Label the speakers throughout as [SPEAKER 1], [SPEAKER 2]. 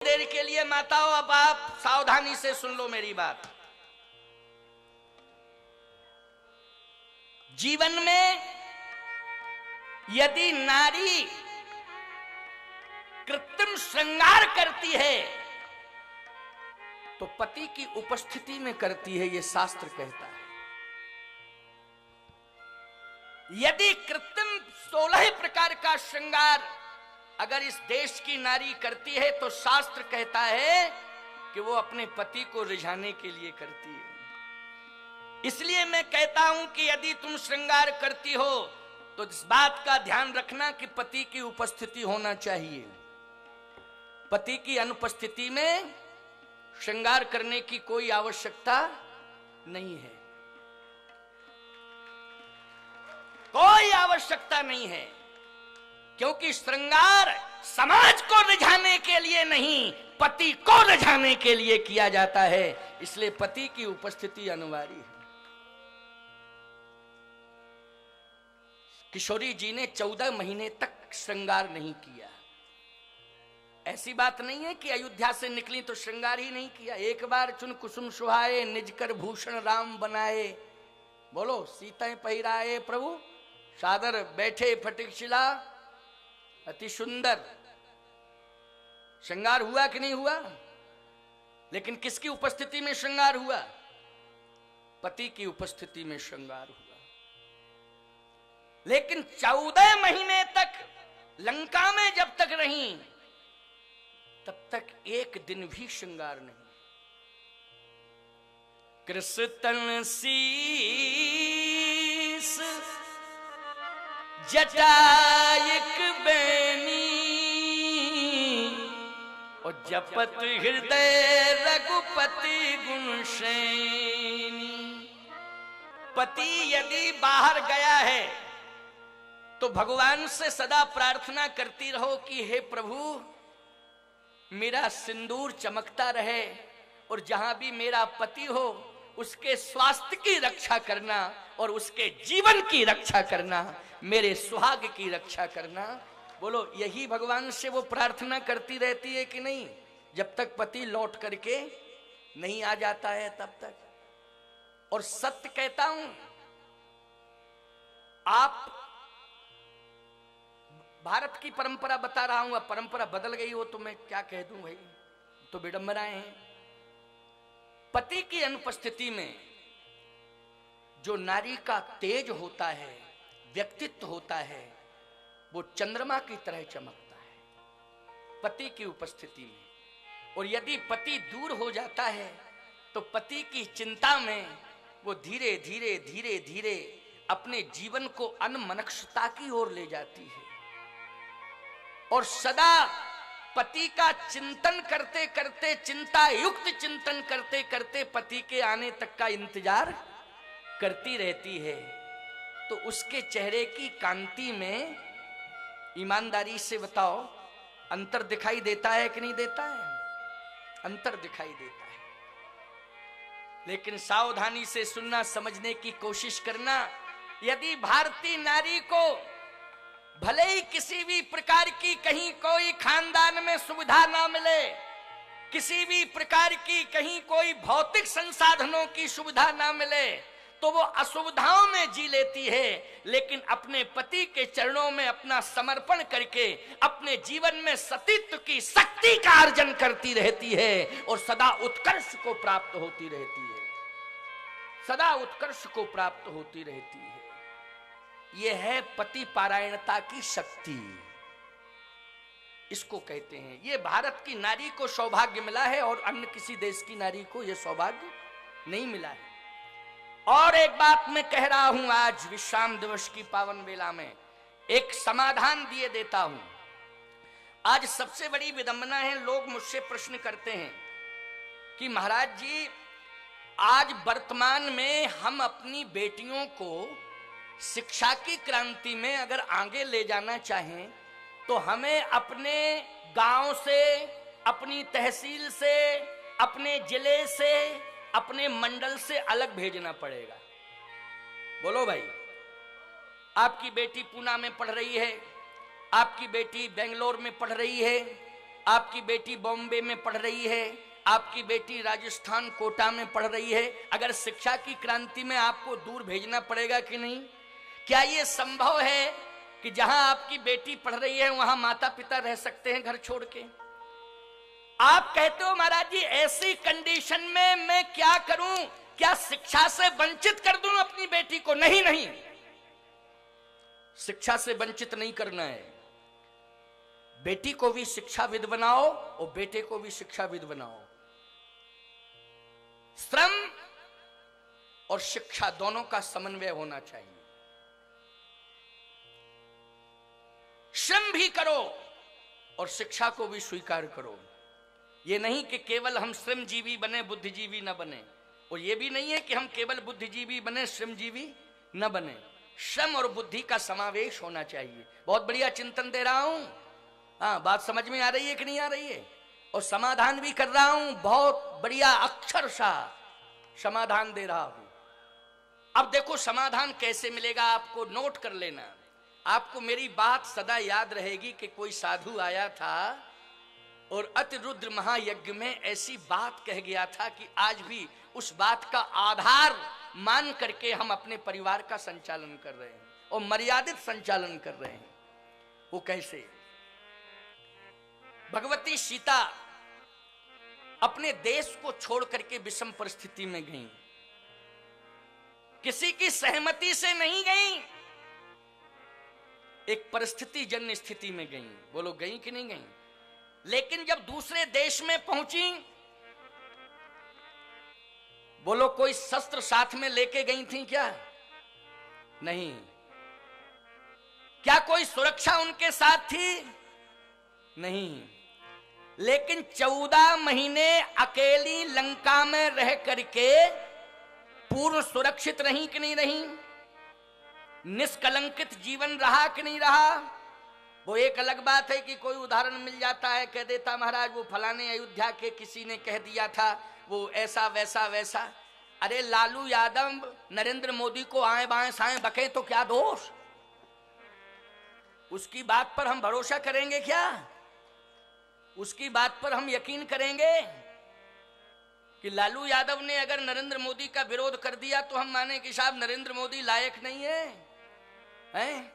[SPEAKER 1] देर के लिए माताओं, अब आप सावधानी से सुन लो मेरी बात। जीवन में यदि नारी कृत्रिम श्रृंगार करती है तो पति की उपस्थिति में करती है, यह शास्त्र कहता है। यदि कृत्रिम 16 प्रकार का श्रृंगार अगर इस देश की नारी करती है तो शास्त्र कहता है कि वो अपने पति को रिझाने के लिए करती है। इसलिए मैं कहता हूं कि यदि तुम श्रृंगार करती हो तो इस बात का ध्यान रखना कि पति की उपस्थिति होना चाहिए। पति की अनुपस्थिति में श्रृंगार करने की कोई आवश्यकता नहीं है, कोई आवश्यकता नहीं है, क्योंकि श्रृंगार समाज को रिझाने के लिए नहीं, पति को रिझाने के लिए किया जाता है। इसलिए पति की उपस्थिति अनिवार्य है। किशोरी जी ने 14 महीने तक श्रृंगार नहीं किया। ऐसी बात नहीं है कि अयोध्या से निकली तो श्रृंगार ही नहीं किया। एक बार चुन कुसुम सुहाए, निज कर भूषण राम बनाए, बोलो सीता पहिराए प्रभु, सादर बैठे फटिक शिला, अति सुंदर। श्रृंगार हुआ कि नहीं हुआ? लेकिन किसकी उपस्थिति में श्रृंगार हुआ? पति की उपस्थिति में श्रृंगार हुआ। लेकिन 14 महीने तक लंका में जब तक रही तब तक एक दिन भी श्रृंगार नहीं। कृष्ण शीस जटायक बैनी और जपत हृदय रघुपति गुणशैनी। पति यदि बाहर गया है तो भगवान से सदा प्रार्थना करती रहो कि हे प्रभु मेरा सिंदूर चमकता रहे और जहां भी मेरा पति हो उसके स्वास्थ्य की रक्षा करना और उसके जीवन की रक्षा करना, मेरे सुहाग की रक्षा करना। बोलो यही भगवान से वो प्रार्थना करती रहती है कि नहीं? जब तक पति लौट करके नहीं आ जाता है तब तक। और सत्य कहता हूं, आप भारत की परंपरा बता रहा हूं, अब परंपरा बदल गई हो तो मैं क्या कह दूं भाई, तो विडंबनाएं हैं। पति की अनुपस्थिति में जो नारी का तेज होता है, व्यक्तित्व होता है, वो चंद्रमा की तरह चमकता है पति की उपस्थिति में। और यदि पति दूर हो जाता है तो पति की चिंता में वो धीरे धीरे धीरे धीरे अपने जीवन को अनमनस्कता की ओर ले जाती है और सदा पति का चिंतन करते करते, चिंता युक्त चिंतन करते करते पति के आने तक का इंतजार करती रहती है। तो उसके चेहरे की कांति में ईमानदारी से बताओ अंतर दिखाई देता है कि नहीं देता है? अंतर दिखाई देता है। लेकिन सावधानी से सुनना, समझने की कोशिश करना। यदि भारतीय नारी को भले ही किसी भी प्रकार की कहीं कोई खानदान में सुविधा ना मिले, किसी भी प्रकार की कहीं कोई भौतिक संसाधनों की सुविधा ना मिले, तो वो असुविधाओं में जी लेती है, लेकिन अपने पति के चरणों में अपना समर्पण करके अपने जीवन में सतीत्व की शक्ति का अर्जन करती रहती है और सदा उत्कर्ष को प्राप्त होती रहती है, सदा उत्कर्ष को प्राप्त होती रहती है। यह है पति पारायणता की शक्ति, इसको कहते हैं। यह भारत की नारी को सौभाग्य मिला है और अन्य किसी देश की नारी को यह सौभाग्य नहीं मिला है। और एक बात मैं कह रहा हूं, आज विश्राम दिवस की पावन वेला में एक समाधान दिए देता हूं। आज सबसे बड़ी विडंबना है, लोग मुझसे प्रश्न करते हैं कि महाराज जी आज वर्तमान में हम अपनी बेटियों को शिक्षा की क्रांति में अगर आगे ले जाना चाहें तो हमें अपने गांव से, अपनी तहसील से, अपने जिले से, अपने मंडल से अलग भेजना पड़ेगा। बोलो भाई, आपकी बेटी पूना में पढ़ रही है, आपकी बेटी बेंगलोर में पढ़ रही है, आपकी बेटी बॉम्बे में पढ़ रही है, आपकी बेटी राजस्थान कोटा में पढ़ रही है, अगर शिक्षा की क्रांति में आपको दूर भेजना पड़ेगा कि नहीं? क्या यह संभव है कि जहां आपकी बेटी पढ़ रही है वहां माता पिता रह सकते हैं घर छोड़ के? आप कहते हो महाराज जी ऐसी कंडीशन में मैं क्या करूं, क्या शिक्षा से वंचित कर दूं अपनी बेटी को? नहीं नहीं, शिक्षा से वंचित नहीं करना है। बेटी को भी शिक्षाविद बनाओ और बेटे को भी शिक्षाविद बनाओ। श्रम और शिक्षा दोनों का समन्वय होना चाहिए। श्रम भी करो और शिक्षा को भी स्वीकार करो। यह नहीं कि केवल हम श्रमजीवी बने बुद्धिजीवी न बने, और यह भी नहीं है कि हम केवल बुद्धिजीवी बने श्रमजीवी न बने। श्रम और बुद्धि का समावेश होना चाहिए। बहुत बढ़िया चिंतन दे रहा हूं। हाँ, बात समझ में आ रही है कि नहीं आ रही है? और समाधान भी कर रहा हूं, बहुत बढ़िया अक्षरशः समाधान दे रहा हूं। अब देखो समाधान कैसे मिलेगा, आपको नोट कर लेना। आपको मेरी बात सदा याद रहेगी कि कोई साधु आया था और अतिरुद्र महायज्ञ में ऐसी बात कह गया था कि आज भी उस बात का आधार मान करके हम अपने परिवार का संचालन कर रहे हैं और मर्यादित संचालन कर रहे हैं। वो कैसे? भगवती सीता अपने देश को छोड़ करके विषम परिस्थिति में गईं। किसी की सहमति से नहीं गईं, एक परिस्थिति जन्य स्थिति में गईं। बोलो गईं कि नहीं गईं? लेकिन जब दूसरे देश में पहुंची, बोलो कोई शस्त्र साथ में लेके गई थी क्या? नहीं। क्या कोई सुरक्षा उनके साथ थी? नहीं। लेकिन 14 महीने अकेली लंका में रह करके पूर्ण सुरक्षित रही कि नहीं रही? निष्कलंकित जीवन रहा कि नहीं रहा? वो एक अलग बात है कि कोई उदाहरण मिल जाता है, कह देता महाराज वो फलाने अयोध्या के किसी ने कह दिया था, वो ऐसा वैसा वैसा। अरे लालू यादव नरेंद्र मोदी को आए बाएं साएं बके तो क्या दोष? उसकी बात पर हम भरोसा करेंगे क्या? उसकी बात पर हम यकीन करेंगे कि लालू यादव ने अगर नरेंद्र मोदी का विरोध कर दिया तो हम माने कि साहब नरेंद्र मोदी लायक नहीं है, हैं?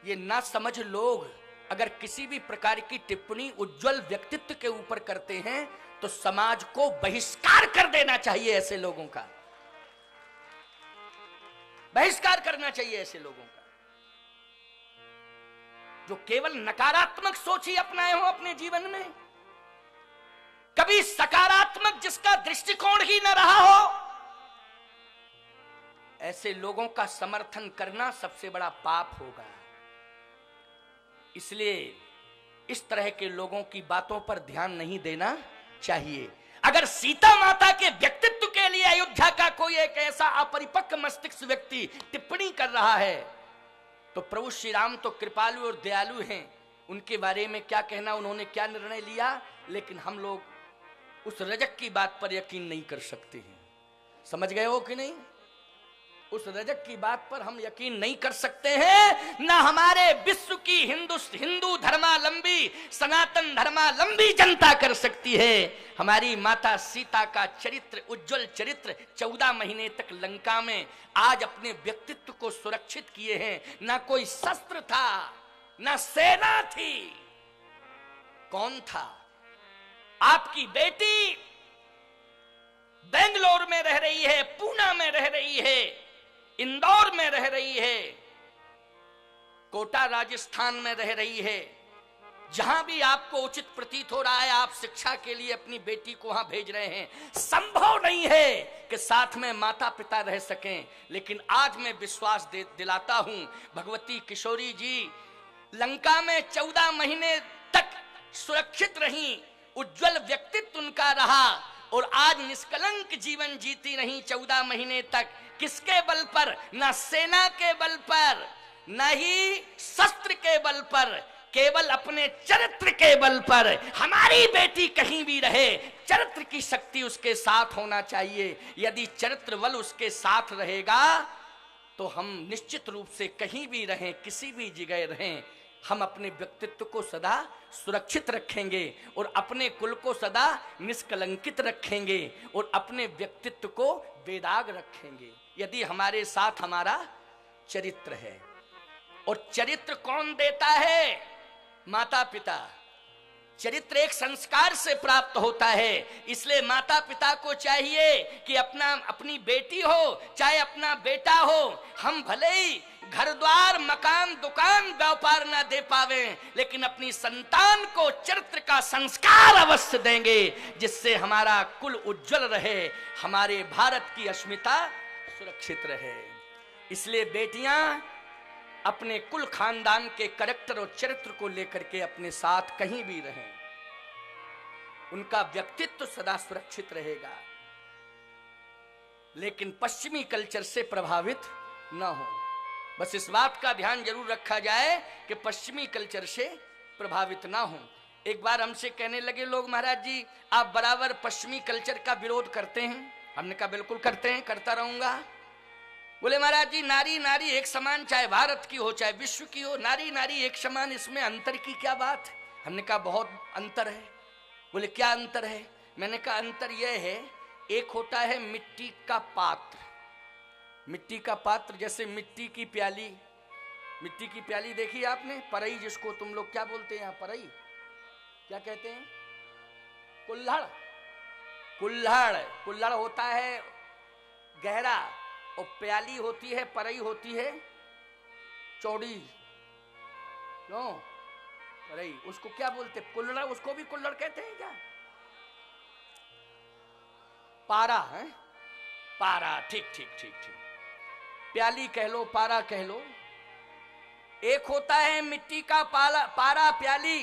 [SPEAKER 1] ये ना समझ लोग अगर किसी भी प्रकार की टिप्पणी उज्जवल व्यक्तित्व के ऊपर करते हैं तो समाज को बहिष्कार कर देना चाहिए। ऐसे लोगों का बहिष्कार करना चाहिए। ऐसे लोगों का जो केवल नकारात्मक सोच ही अपनाए हो अपने जीवन में, कभी सकारात्मक जिसका दृष्टिकोण ही न रहा हो, ऐसे लोगों का समर्थन करना सबसे बड़ा पाप होगा। इसलिए इस तरह के लोगों की बातों पर ध्यान नहीं देना चाहिए। अगर सीता माता के व्यक्तित्व के लिए अयोध्या का कोई एक ऐसा अपरिपक्व मस्तिष्क व्यक्ति टिप्पणी कर रहा है तो प्रभु श्री राम तो कृपालु और दयालु हैं, उनके बारे में क्या कहना, उन्होंने क्या निर्णय लिया। लेकिन हम लोग उस रजक की बात पर यकीन नहीं कर सकते हैं। समझ गए हो कि नहीं? उस रजक की बात पर हम यकीन नहीं कर सकते हैं। ना हमारे विश्व की हिंदू धर्मालंबी सनातन धर्मालंबी जनता कर सकती है। हमारी माता सीता का चरित्र, उज्जवल चरित्र, 14 महीने तक लंका में आज अपने व्यक्तित्व को सुरक्षित किए हैं। ना कोई शस्त्र था, ना सेना थी। कौन था? आपकी बेटी बेंगलोर में रह रही है, पूना में रह रही है, इंदौर में रह रही है, कोटा राजस्थान में रह रही है। जहां भी आपको उचित प्रतीत हो रहा है आप शिक्षा के लिए अपनी बेटी को वहां भेज रहे हैं। संभव नहीं है कि साथ में माता पिता रह सकें, लेकिन आज मैं विश्वास दिलाता हूं भगवती किशोरी जी लंका में 14 महीने तक सुरक्षित रहीं, उज्जवल व्यक्तित्व उनका रहा और आज निष्कलंक जीवन जीती रही 14 महीने तक। किसके बल पर? ना सेना के बल पर, न ही शस्त्र के बल पर, केवल अपने चरित्र के बल पर। हमारी बेटी कहीं भी रहे, चरित्र की शक्ति उसके साथ होना चाहिए। यदि चरित्र बल उसके साथ रहेगा तो हम निश्चित रूप से कहीं भी रहें, किसी भी जगह रहें, हम अपने व्यक्तित्व को सदा सुरक्षित रखेंगे और अपने कुल को सदा निष्कलंकित रखेंगे और अपने व्यक्तित्व को बेदाग रखेंगे यदि हमारे साथ हमारा चरित्र है। और चरित्र कौन देता है? माता पिता। चरित्र एक संस्कार से प्राप्त होता है, इसलिए माता पिता को चाहिए कि अपनी बेटी हो चाहे अपना बेटा हो, हम भले ही घर द्वार मकान दुकान व्यापार ना दे पावे, लेकिन अपनी संतान को चरित्र का संस्कार अवश्य देंगे जिससे हमारा कुल उज्जवल रहे, हमारे भारत की अस्मिता सुरक्षित रहे। इसलिए बेटियां अपने कुल खानदान के कैरेक्टर और चरित्र को लेकर के अपने साथ कहीं भी रहें, उनका व्यक्तित्व सदा सुरक्षित रहेगा, लेकिन पश्चिमी कल्चर से प्रभावित न हो। बस इस बात का ध्यान जरूर रखा जाए कि पश्चिमी कल्चर से प्रभावित ना हो। एक बार हमसे कहने लगे लोग, महाराज जी आप बराबर पश्चिमी कल्चर का विरोध करते हैं। हमने कहा बिल्कुल करते हैं, करता रहूंगा। बोले महाराज जी नारी नारी एक समान, चाहे भारत की हो चाहे विश्व की हो, नारी नारी एक समान, इसमें अंतर की क्या बात? हमने कहा बहुत अंतर है। बोले क्या अंतर है? मैंने कहा अंतर यह है, एक होता है मिट्टी का पात्र, मिट्टी का पात्र जैसे मिट्टी की प्याली, मिट्टी की प्याली देखी आपने? परई, जिसको तुम लोग क्या बोलते हैं यहाँ? परई क्या कहते हैं? कुल्हड़। कुल्हड़, कुल्हड़ होता है गहरा और प्याली होती है, परई होती है चौड़ी। क्यों परई? उसको क्या बोलते? कुल्हड़। उसको भी कुल्हड़ कहते हैं क्या? पारा है, पारा। ठीक ठीक ठीक ठीक, प्याली कह लो, पारा कह लो। एक होता है मिट्टी का पारा प्याली,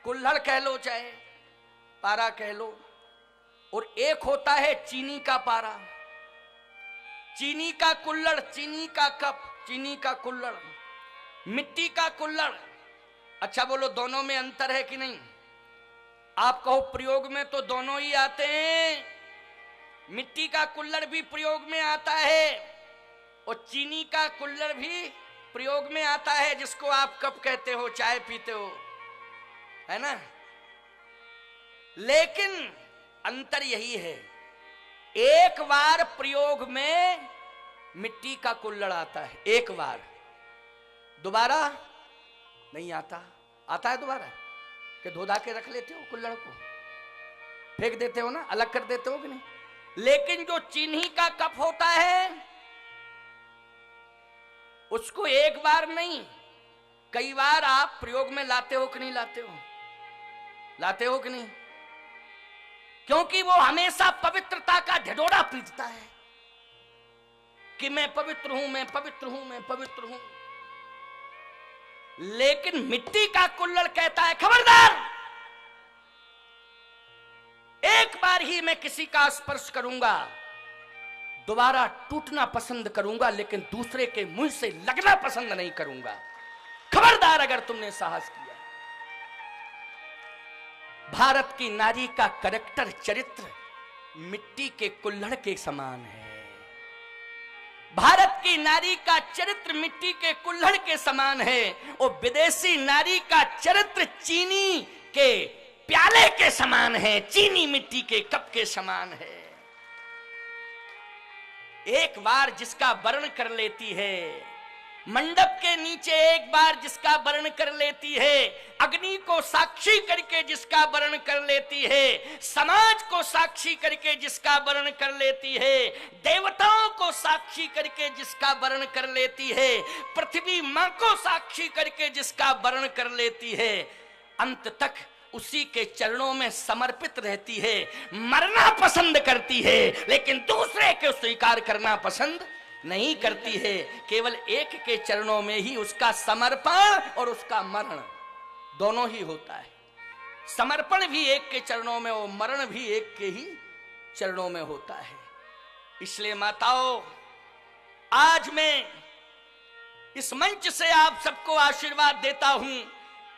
[SPEAKER 1] कुल्हड़ कह लो चाहे पारा कह लो, और एक होता है चीनी का पारा, चीनी का कुल्हड़, चीनी का कप, चीनी का कुल्हड़, मिट्टी का कुल्हड़। अच्छा बोलो दोनों में अंतर है कि नहीं? आप कहो प्रयोग में तो दोनों ही आते हैं, मिट्टी का कुल्हड़ भी प्रयोग में आता है और चीनी का कुल्हड़ भी प्रयोग में आता है, जिसको आप कप कहते हो, चाय पीते हो, है ना? लेकिन अंतर यही है, एक बार प्रयोग में मिट्टी का कुल्हड़ आता है, एक बार, दोबारा नहीं आता। आता है दोबारा? कि धोधा के रख लेते हो कुल्हड़ को, फेंक देते हो ना, अलग कर देते हो कि नहीं? लेकिन जो चीनी का कप होता है उसको एक बार नहीं कई बार आप प्रयोग में लाते हो कि नहीं लाते हो? लाते हो कि नहीं? क्योंकि वो हमेशा पवित्रता का ढिढोरा पीटता है कि मैं पवित्र हूं, मैं पवित्र हूं, मैं पवित्र हूं। लेकिन मिट्टी का कुल्हड़ कहता है खबरदार, एक बार ही मैं किसी का स्पर्श करूंगा, दोबारा टूटना पसंद करूंगा, लेकिन दूसरे के मुंह से लगना पसंद नहीं करूंगा। खबरदार अगर तुमने साहस किया। भारत की नारी का कैरेक्टर, चरित्र मिट्टी के कुल्हड़ के समान है। भारत की नारी का चरित्र मिट्टी के कुल्हड़ के समान है और विदेशी नारी का चरित्र चीनी के प्याले के समान है, चीनी मिट्टी के कप के समान है। एक बार जिसका वर्ण कर लेती है, मंडप के नीचे एक बार जिसका वर्ण कर लेती है, अग्नि को साक्षी करके जिसका वर्ण कर लेती है, समाज को साक्षी करके जिसका वर्ण कर लेती है, देवताओं को साक्षी करके जिसका वर्ण कर लेती है, पृथ्वी मां को साक्षी करके जिसका वर्ण कर लेती है, अंत तक उसी के चरणों में समर्पित रहती है। मरना पसंद करती है लेकिन दूसरे को स्वीकार करना पसंद नहीं करती है। केवल एक के चरणों में ही उसका समर्पण और उसका मरण दोनों ही होता है। समर्पण भी एक के चरणों में और मरण भी एक के ही चरणों में होता है। इसलिए माताओं, आज मैं इस मंच से आप सबको आशीर्वाद देता हूं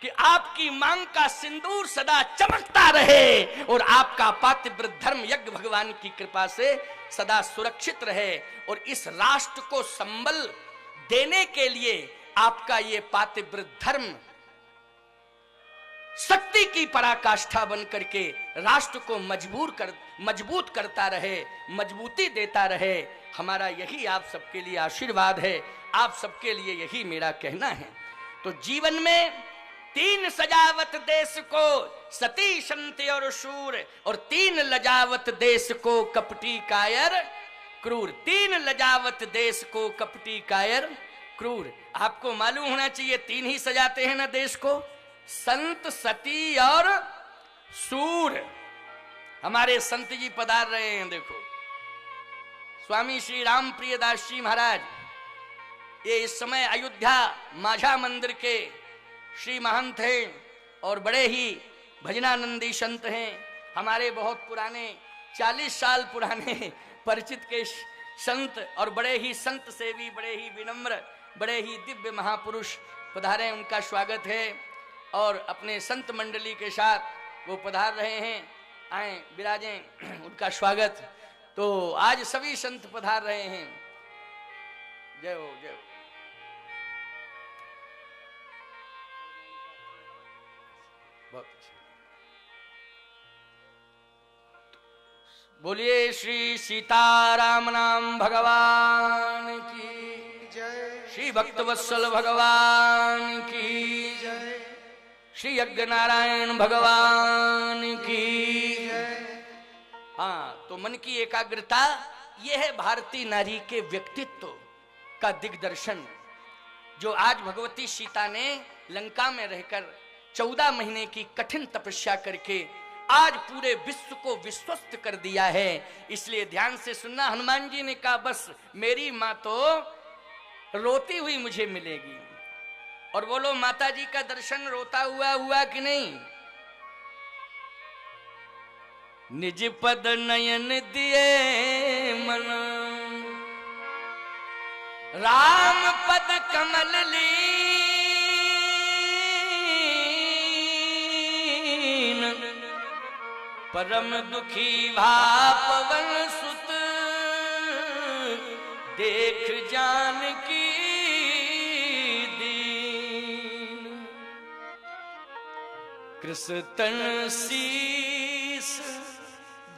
[SPEAKER 1] कि आपकी मांग का सिंदूर सदा चमकता रहे और आपका पातिव्रत धर्म यज्ञ भगवान की कृपा से सदा सुरक्षित रहे और इस राष्ट्र को संबल देने के लिए आपका ये पातिव्रत धर्म शक्ति की पराकाष्ठा बन करके राष्ट्र को मजबूत करता रहे, मजबूती देता रहे। हमारा यही आप सबके लिए आशीर्वाद है, आप सबके लिए यही मेरा कहना है। तो जीवन में 3 सजावत देश को सती संत और शूर, और 3 लजावत देश को कपटी कायर क्रूर। 3 लजावत देश को कपटी कायर क्रूर। आपको मालूम होना चाहिए 3 ही सजाते हैं ना देश को, संत, सती और सूर। हमारे संत जी पधार रहे हैं। देखो स्वामी श्री राम प्रियदास जी महाराज, ये इस समय अयोध्या माझा मंदिर के श्री महंत हैं और बड़े ही भजनानंदी संत हैं। हमारे बहुत पुराने 40 साल पुराने परिचित के संत और बड़े ही संत सेवी, बड़े ही विनम्र, बड़े ही दिव्य महापुरुष पधारे। उनका स्वागत है और अपने संत मंडली के साथ वो पधार रहे हैं। आए विराजें, उनका स्वागत। तो आज सभी संत पधार रहे हैं। जय हो, जय हो। बहुत अच्छा। बोलिए श्री सीताराम नाम भगवान की जय, श्री भक्तवत्सल भगवान की जय, श्री यज्ञ नारायण भगवान की जय। हाँ, तो मन की एकाग्रता, यह है भारतीय नारी के व्यक्तित्व का दिग्दर्शन, जो आज भगवती सीता ने लंका में रहकर 14 महीने की कठिन तपस्या करके आज पूरे विश्व को विश्वस्त कर दिया है। इसलिए ध्यान से सुनना। हनुमान जी ने कहा बस मेरी माँ तो रोती हुई मुझे मिलेगी। और बोलो माता जी का दर्शन रोता हुआ कि नहीं? निज पद नयन दिए मन, राम पद कमल लीन, परम दुखी भा पवन सुत, देख जान की दीन। कृष्ण शीस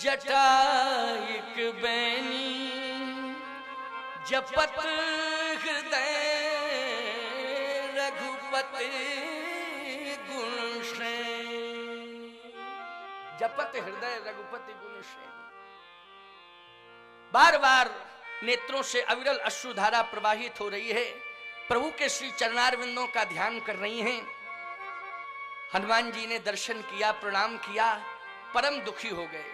[SPEAKER 1] जटाइक बैनी, जपत हृदय रघुपति गुण श्रेणी, जपत हृदय रघुपति गुण श्रेणी। बार बार नेत्रों से अविरल अश्रुधारा प्रवाहित हो रही है, प्रभु के श्री चरणारविंदों का ध्यान कर रही हैं। हनुमान जी ने दर्शन किया, प्रणाम किया, परम दुखी हो गए।